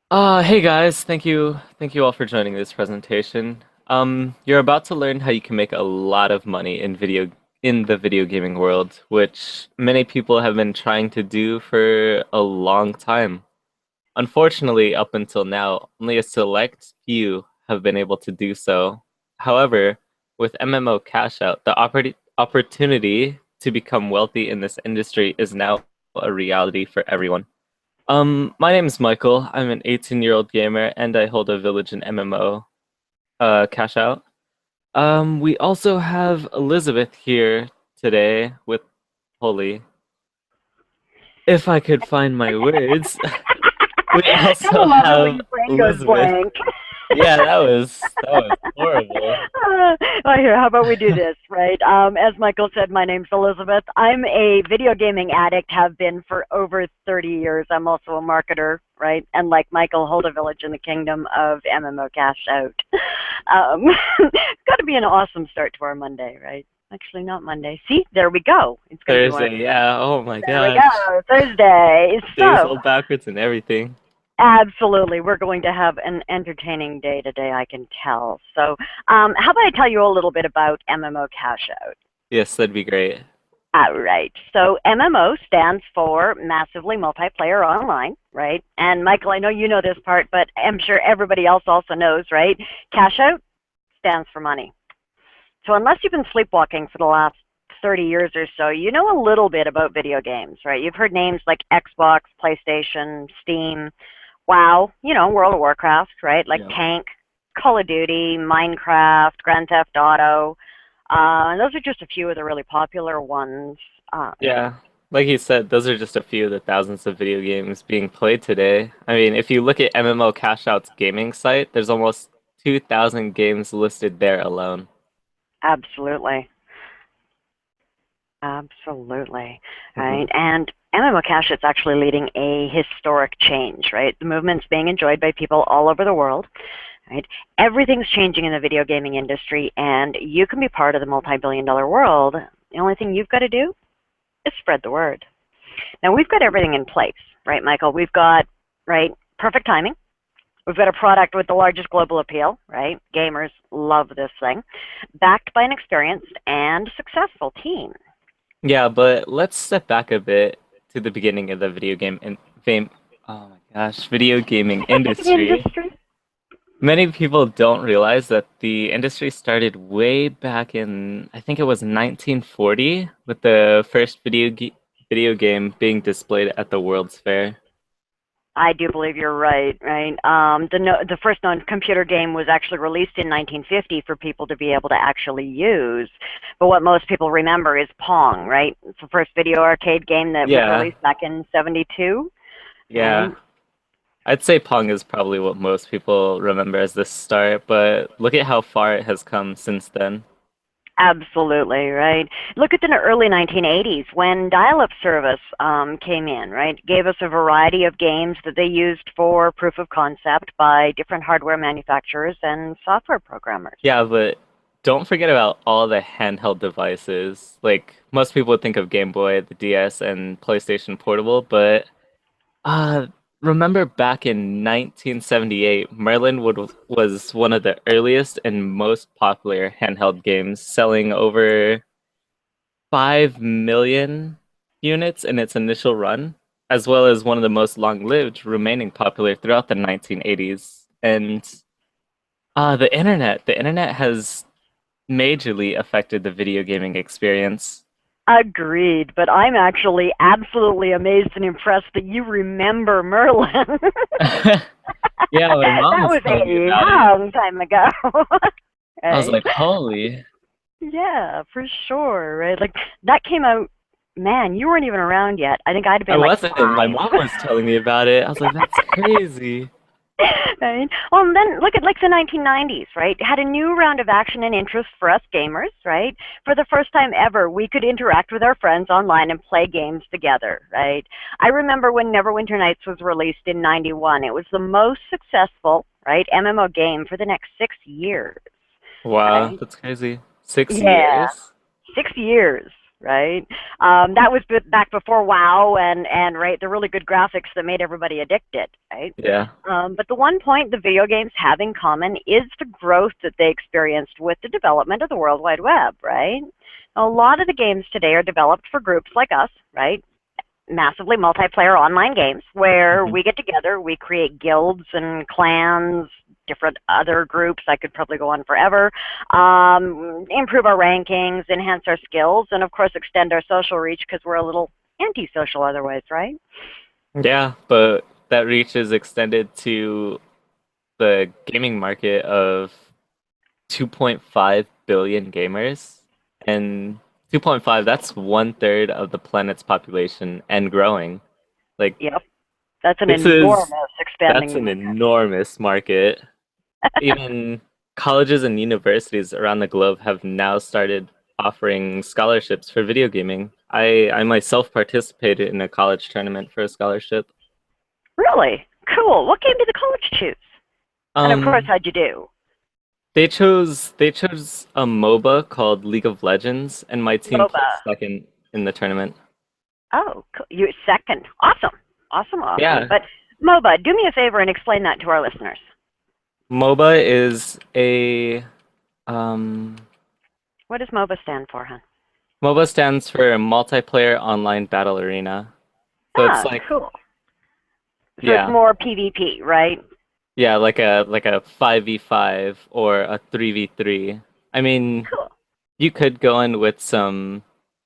Hey guys, thank you all for joining this presentation. You're about to learn how you can make a lot of money in the video gaming world, which many people have been trying to do for a long time. Unfortunately, up until now, only a select few have been able to do so. However, with MMO Cashout, the opportunity to become wealthy in this industry is now a reality for everyone. My name is Michael. I'm an 18-year-old gamer and I hold a village in MMO cash out. We also have Elizabeth here today with Holy. If I could find my words. We Gotta also love it when have your brain goes Elizabeth. blank. Yeah, that was horrible. Well, here, how about we do this, right? As Michael said, my name's Elizabeth. I'm a video gaming addict, have been for over 30 years. I'm also a marketer, right? And like Michael, hold a village in the kingdom of MMO Cashout. It's got to be an awesome start to our Monday, right? Actually, not Monday. See, there we go. It's going to be one of Thursday, yeah. Oh my There we gosh. go. Thursday. Days So, all backwards and everything. absolutely, we're going to have an entertaining day today, I can tell. So, how about I tell you a little bit about MMO Cashout? Yes, that'd be great. All right. So, MMO stands for Massively Multiplayer Online, right? And Michael, I know you know this part, but I'm sure everybody else also knows, right? Cashout stands for money. So, unless you've been sleepwalking for the last 30 years or so, you know a little bit about video games, right? You've heard names like Xbox, PlayStation, Steam, WoW, World of Warcraft, right? Like Yeah. Tank, Call of Duty, Minecraft, Grand Theft Auto. And those are just a few of the really popular ones. Uh, Yeah, like you said, those are just a few of the thousands of video games being played today. I mean, if you look at MMO Cashout's gaming site, there's almost 2,000 games listed there alone. Absolutely. Absolutely. Right. Hmm. And MMO Cash is actually leading a historic change, right? The movement's being enjoyed by people all over the world, right? Everything's changing in the video gaming industry, and you can be part of the multi-billion-dollar world. The only thing you've got to do is spread the word. Now, we've got everything in place, right, Michael? We've got, right, perfect timing. We've got a product with the largest global appeal, right? Gamers love this thing, backed by an experienced and successful team. Yeah, but let's step back a bit to the beginning of the video game and fame. Oh my gosh, video gaming industry. Industry. Many people don't realize that the industry started way back in, I think it was 1940, with the first video game being displayed at the World's Fair. I do believe you're right, right? The first known computer game was actually released in 1950 for people to be able to actually use. But what most people remember is Pong, right? It's the first video arcade game that was Yeah, released back in 72, right? yeah. I'd say Pong is probably what most people remember as the start, but look at how far it has come since then. Absolutely, right? Look at the early 1980s when dial-up service came in, right? Gave us a variety of games that they used for proof of concept by different hardware manufacturers and software programmers. Yeah, but don't forget about all the handheld devices. Like most people would think of Game Boy, the DS, and PlayStation Portable, but uh remember back in 1978, was one of the earliest and most popular handheld games, selling over 5 million units in its initial run, as well as one of the most long-lived, remaining popular throughout the 1980s. And the internet has majorly affected the video gaming experience. Agreed, but I'm actually absolutely amazed and impressed that you remember Merlin. Yeah, my mom That was was telling me a about it. long time ago. I was Right? like, holy. Yeah, for sure, right? Like that came out, man, you weren't even around yet. I think I'd have I been like wasn't. My 5. mom was telling me about it. I was like, that's crazy. Right? Well, and then look at like the 1990s, right? Had a new round of action and interest for us gamers, right? For the first time ever, we could interact with our friends online and play games together, right? I remember when Neverwinter Nights was released in 91. It was the most successful, right, MMO game for the next 6 years, Wow, right? that's crazy. 6 Yeah, years? 6 years. right? That was back before WoW and right the really good graphics that made everybody addicted, right? Yeah. But the one point the video games have in common is the growth that they experienced with the development of the World Wide Web, right? A lot of the games today are developed for groups like us, right? Massively multiplayer online games where Hmm. we get together, we create guilds and clans, different other groups. I could probably go on forever. Improve our rankings, enhance our skills, and of course extend our social reach because we're a little antisocial otherwise, right? Yeah, but that reach is extended to the gaming market of 2.5 billion gamers. And 2.5, that's one third of the planet's population and growing. Like, Yep, that's an this is enormous that's expanding an market. enormous market. Even colleges and universities around the globe have now started offering scholarships for video gaming. I myself participated in a college tournament for a scholarship. Really cool. What game did the college choose? And of course, Um, how'd you do? they chose a MOBA called League of Legends, and my team MOBA. placed second in the tournament. Oh, cool. You second. Awesome. Awesome, awesome. Yeah, But MOBA, do me a favor and explain that to our listeners. MOBA is a um, What does MOBA stand for, huh? MOBA stands for Multiplayer Online Battle Arena. So it's Ah, like, cool. So it's yeah, more PvP, right? yeah, like a 5v5 or a 3v3. I mean, Cool. you could go in with some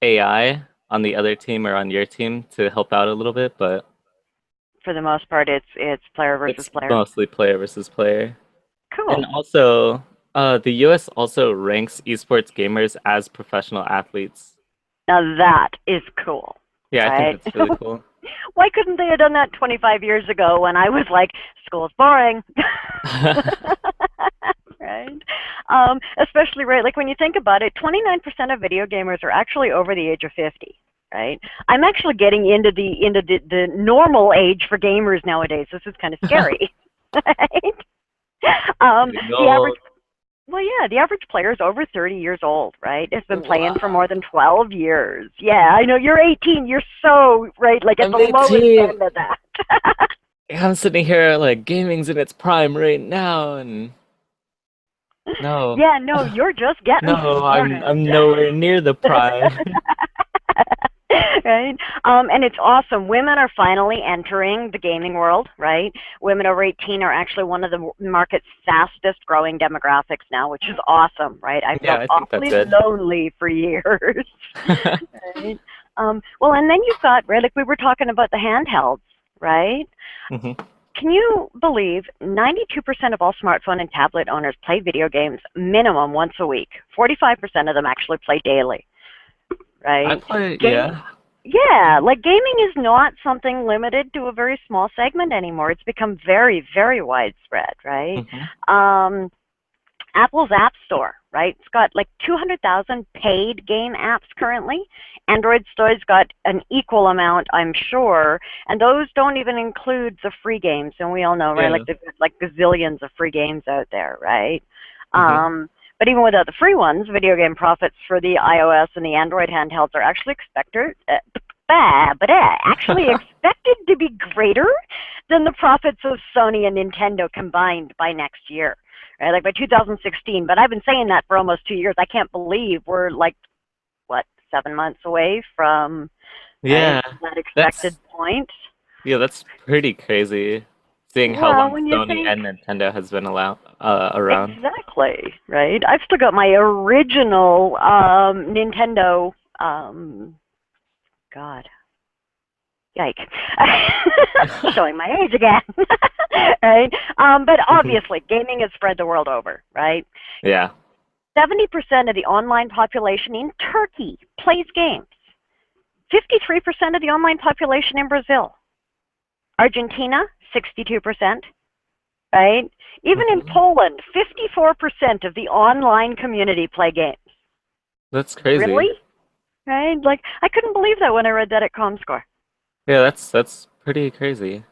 AI on the other team or on your team to help out a little bit, but For the most part, it's player versus it's player. mostly player versus player. And Cool. also, the US also ranks esports gamers as professional athletes. Now that is cool, Yeah, I think right? that's really cool. Why couldn't they have done that 25 years ago when I was like, school's boring? Right? Especially, right, like when you think about it, 29% of video gamers are actually over the age of 50. Right, I'm actually getting into the normal age for gamers nowadays. This is kind of scary, right? Getting The average, old. well, yeah, the average player is over 30 years old, right? Has been playing for more Wow. than 12 years. Yeah, I know you're 18. You're so right, like at I'm the lowest 18. end of that. I'm sitting here like gaming's in its prime right now, and no, Yeah, no, you're just getting no, I'm started. I'm nowhere near the prime. Right? And it's awesome. Women are finally entering the gaming world, right? Women over 18 are actually one of the market's fastest growing demographics now, which is awesome, right? I Yeah, felt I think that's awfully good. lonely for years, right? Well, and then you've got, right, like we were talking about the handhelds, right? Hmm. Can you believe 92% of all smartphone and tablet owners play video games minimum once a week? 45% of them actually play daily, I right? play, Game, yeah. yeah, like gaming is not something limited to a very small segment anymore. It's become very, very widespread, right? Hmm. Um, Apple's App Store, right? It's got like 200,000 paid game apps currently. Android Store's got an equal amount, I'm sure, and those don't even include the free games. And we all know, right? Yeah. Like there's like gazillions of free games out there, right? Hmm. But even without the free ones, video game profits for the iOS and the Android handhelds are actually actually expected to be greater than the profits of Sony and Nintendo combined by next year, right? Like by 2016. But I've been saying that for almost 2 years. I can't believe we're like what 7 months away from right Yeah, that expected that's point. yeah, that's pretty crazy. Seeing how Well, long when you Sony think and Nintendo has been around. exactly right, I've still got my original Nintendo. God, yike! Showing my age again, right? But obviously, gaming has spread the world over, right? Yeah. 70% of the online population in Turkey plays games. 53% of the online population in Brazil. Argentina, 62%, right? Even in Hmm. Poland, 54% of the online community play games. That's crazy. Really? Right? Like, I couldn't believe that when I read that at ComScore. Yeah, that's pretty crazy.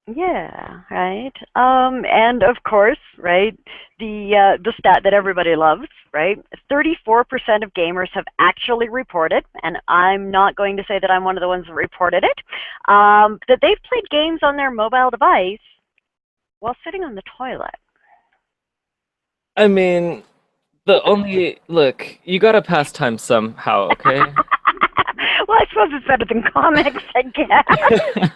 Yeah, right. And of course, right, the stat that everybody loves, right? 34% of gamers have actually reported, and I'm not going to say that I'm one of the ones that reported it, that they've played games on their mobile device while sitting on the toilet. I mean, the only look, you gotta pass time somehow, okay? Well, I suppose it's better than comics, I guess.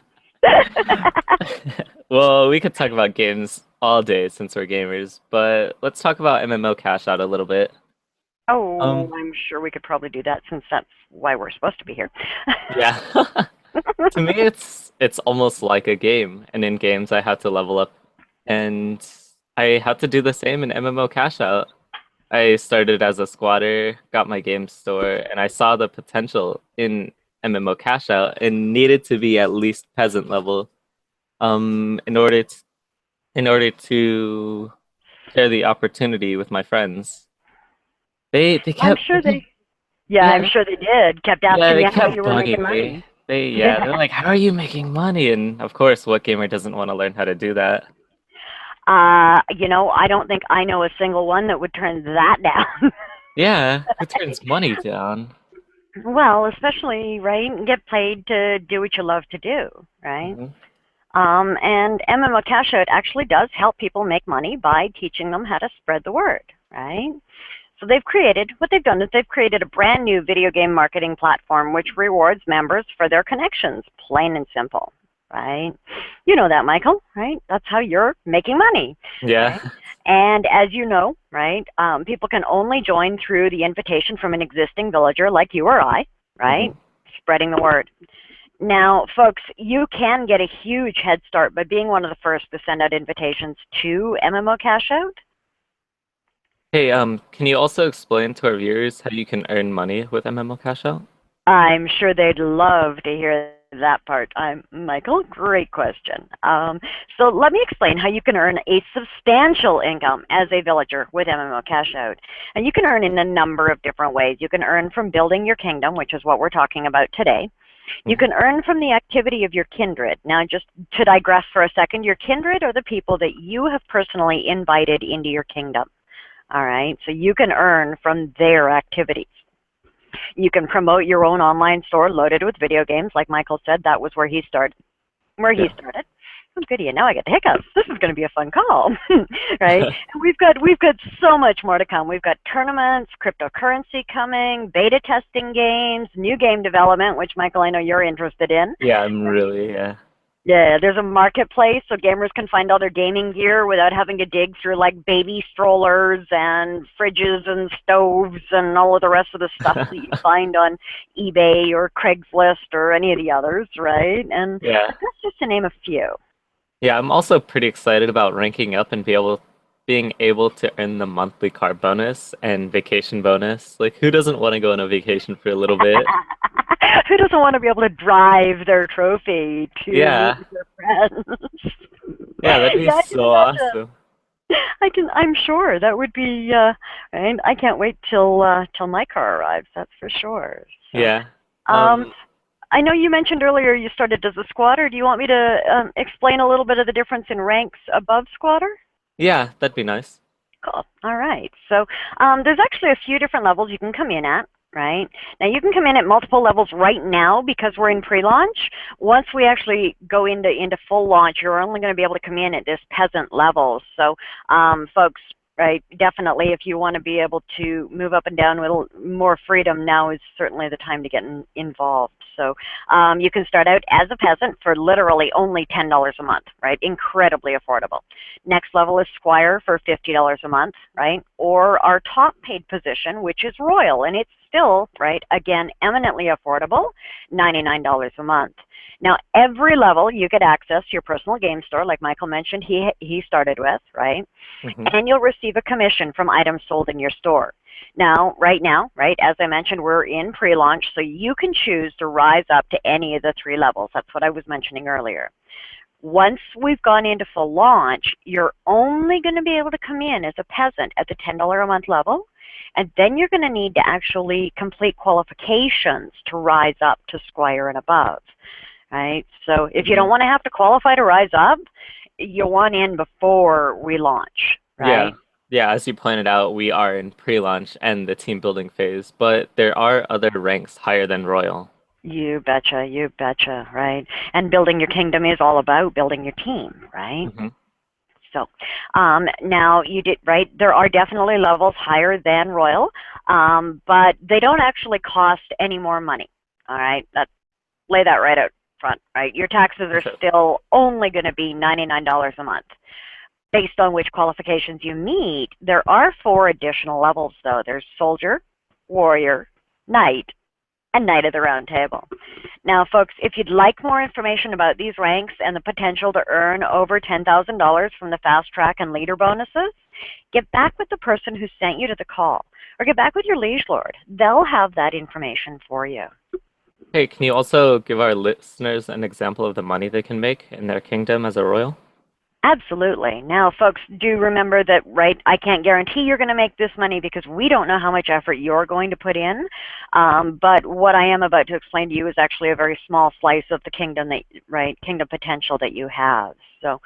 Well, we could talk about games all day since we're gamers, but let's talk about MMO Cashout a little bit. Oh, Um, I'm sure we could probably do that since that's why we're supposed to be here. yeah. To me, it's almost like a game, and in games I had to level up, and I had to do the same in MMO Cashout. I started as a squatter, got my game store, and I saw the potential in MMO Cashout and needed to be at least peasant level, in order to share the opportunity with my friends. They I'm kept they sure kept they, yeah, I'm yeah sure they did. Kept yeah asking they you how kept you were making bugging me. money. They're like, how are you making money? And of course, what gamer doesn't want to learn how to do that? I don't think I know a single one that would turn that down. Yeah, who turns money down? Well, especially, right, get paid to do what you love to do, right? Hmm. And MMO Cashout actually does help people make money by teaching them how to spread the word, right? So what they've done is they've created a brand new video game marketing platform which rewards members for their connections, plain and simple, right? You know that, Michael, right? That's how you're making money, Yeah. right? And as you know, right, people can only join through the invitation from an existing villager like you or I, right? Hmm. Spreading the word. Now, folks, you can get a huge head start by being one of the first to send out invitations to MMO Cashout. Hey, can you also explain to our viewers how you can earn money with MMO Cashout? I'm sure they'd love to hear that part. Michael, great question. So let me explain how you can earn a substantial income as a villager with MMO Cashout. And you can earn in a number of different ways. You can earn from building your kingdom, which is what we're talking about today. You Hmm. can earn from the activity of your kindred. Now, just to digress for a second, your kindred are the people that you have personally invited into your kingdom. All right, so you can earn from their activities. You can promote your own online store loaded with video games. Like Michael said, that was where he started. Yeah. Oh, goody, and now I get the hiccups. This is going to be a fun call, right? And we've got so much more to come. We've got tournaments, cryptocurrency coming, beta testing games, new game development, which Michael, I know you're interested in. Yeah, I'm really, yeah. Yeah, there's a marketplace so gamers can find all their gaming gear without having to dig through like baby strollers and fridges and stoves and all of the rest of the stuff that you find on eBay or Craigslist or any of the others, right? And Yeah. that's just to name a few. Yeah, I'm also pretty excited about ranking up and being able to earn the monthly car bonus and vacation bonus. Like, who doesn't want to go on a vacation for a little bit? Who doesn't want to be able to drive their trophy to meet Yeah. with their friends? Yeah, that'd be Yeah, I can so imagine. awesome. I'm sure that would be, and I can't wait till my car arrives. That's for sure. So, Yeah. um, Um, I know you mentioned earlier you started as a squatter. Do you want me to explain a little bit of the difference in ranks above squatter? yeah, that'd be nice. Cool. All right. So there's actually a few different levels you can come in at. Right now, you can come in at multiple levels right now because we're in pre-launch. Once we actually go into full launch, you're only going to be able to come in at this peasant level. So, folks, right, definitely, if you want to be able to move up and down with more freedom, now is certainly the time to get involved. So, you can start out as a peasant for literally only $10 a month. Right, incredibly affordable. Next level is Squire for $50 a month, right? Or our top paid position, which is Royal, and it's still, right, again, eminently affordable, $99 a month. Now, every level you get access to your personal game store, like Michael mentioned, he started with, right? Hmm. And you'll receive a commission from items sold in your store. Now, right, as I mentioned, we're in pre-launch, so you can choose to rise up to any of the three levels. That's what I was mentioning earlier. Once we've gone into full launch, you're only going to be able to come in as a peasant at the $10 a month level, and then you're going to need to actually complete qualifications to rise up to squire and above. right? So if you Hmm. don't want to have to qualify to rise up, you want in before we launch, Yeah. right? Yeah, as you pointed out, we are in pre-launch and the team building phase, but there are other ranks higher than Royal. You betcha, right? And building your kingdom is all about building your team, right? Hmm. So now you did, right? There are definitely levels higher than Royal, but they don't actually cost any more money. All right, lay that right out front, right? Your taxes are Okay. still only going to be $99 a month. Based on which qualifications you meet, there are 4 additional levels, though. There's Soldier, Warrior, Knight, and Knight of the Round Table. Now, folks, if you'd like more information about these ranks and the potential to earn over $10,000 from the fast track and leader bonuses, get back with the person who sent you to the call, or get back with your liege lord. They'll have that information for you. Hey, can you also give our listeners an example of the money they can make in their kingdom as a royal? Absolutely. Now, folks, do remember that, right, I can't guarantee you're going to make this money because we don't know how much effort you're going to put in. But what I am about to explain to you is actually a very small slice of the kingdom that, right, kingdom potential that you have. So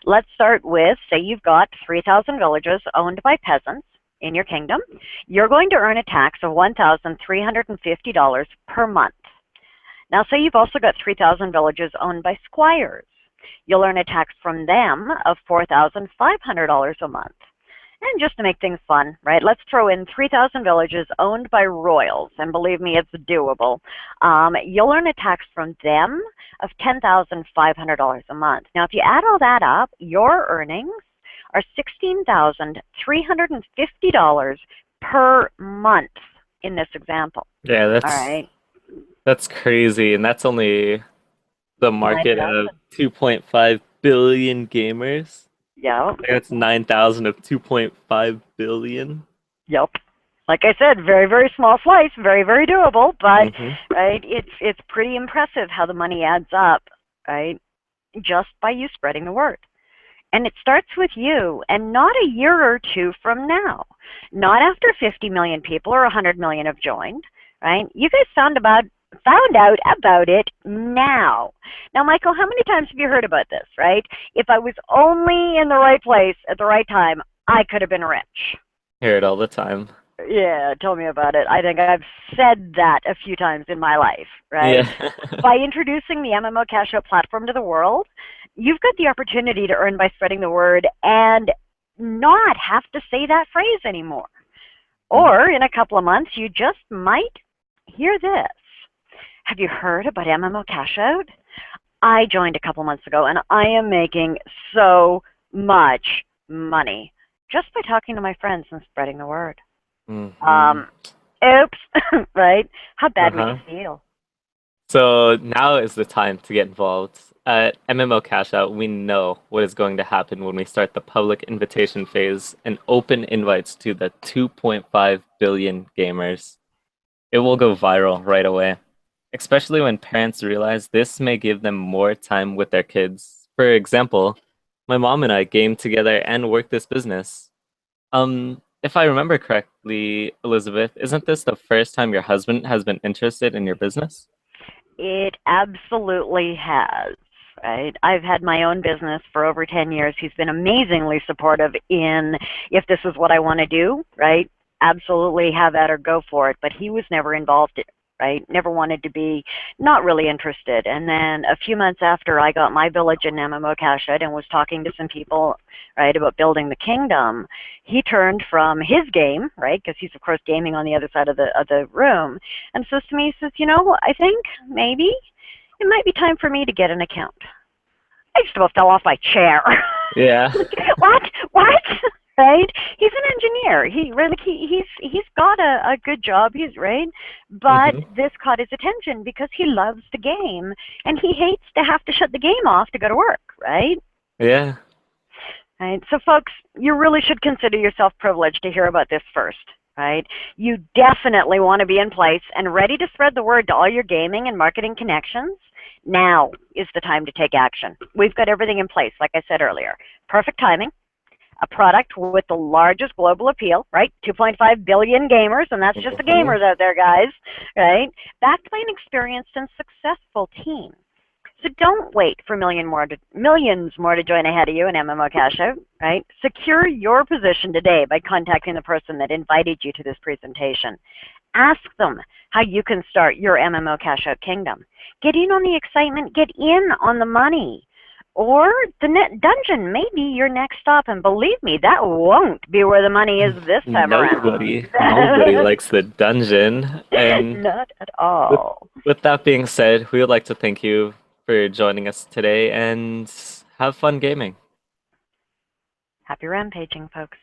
let's start with, say you've got 3,000 villages owned by peasants in your kingdom. You're going to earn a tax of $1,350 per month. Now, say you've also got 3,000 villages owned by squires. You'll earn a tax from them of $4,500 a month. And just to make things fun, right, let's throw in 3,000 villages owned by royals, and believe me, it's doable. You'll earn a tax from them of $10,500 a month. Now, if you add all that up, your earnings are $16,350 per month in this example. Yeah, All right, that's crazy, and that's only the market of 9,000. 2.5 billion gamers. Yeah. I think that's 9,000 of 2.5 billion. Yep. Like I said, very, very small slice, very, very doable, but Hmm. right, it's pretty impressive how the money adds up, right? Just by you spreading the word. And it starts with you, and not a year or two from now. Not after 50 million people or 100 million have joined, right? You guys found out about it now. Now, Michael, how many times have you heard about this, right? If I was only in the right place at the right time, I could have been rich. Hear it all the time. Yeah, tell me about it. I think I've said that a few times in my life, right? Yeah. By introducing the MMO Cashout platform to the world, you've got the opportunity to earn by spreading the word and not have to say that phrase anymore. Or in a couple of months, you just might hear this. Have you heard about MMO Cashout? I joined a couple months ago, and I am making so much money just by talking to my friends and spreading the word. Hmm. Oops, right? How bad would you Uh-huh. feel? So now is the time to get involved. At MMO Cashout, we know what is going to happen when we start the public invitation phase and open invites to the 2.5 billion gamers. It will go viral right away, especially when parents realize this may give them more time with their kids. For example, my mom and I game together and work this business. If I remember correctly, Elizabeth, isn't this the first time your husband has been interested in your business? It absolutely has. Right. I've had my own business for over 10 years. He's been amazingly supportive in if this is what I want to do, right? Absolutely have at or go for it. But he was never involved, right? Never wanted to be, not really interested. And then a few months after I got my village in MMO Cashout and was talking to some people, right, about building the kingdom, he turned from his game, right, because he's of course gaming on the other side of the room, and says to me, he says, I think maybe it might be time for me to get an account. I just about fell off my chair. Yeah. What? What? Right? He's an engineer. He really he's got a good job. He's right, but Hmm. this caught his attention because he loves the game and he hates to have to shut the game off to go to work. Right? Yeah. Right. So, folks, you really should consider yourself privileged to hear about this first. Right? You definitely want to be in place and ready to spread the word to all your gaming and marketing connections. Now is the time to take action. We've got everything in place, like I said earlier. Perfect timing, a product with the largest global appeal, right? 2.5 billion gamers, and that's just the Mhm. gamers out there, guys, right? Backed by an experienced and successful team. So don't wait for millions more to join ahead of you in MMO Cashout, right? Secure your position today by contacting the person that invited you to this presentation. Ask them how you can start your MMO Cashout kingdom. Get in on the excitement, get in on the money. Or the dungeon may be your next stop, and believe me, that won't be where the money is this time around. Nobody likes the dungeon. And Not at with, all. with that being said, we would like to thank you for joining us today and have fun gaming. Happy rampaging, folks.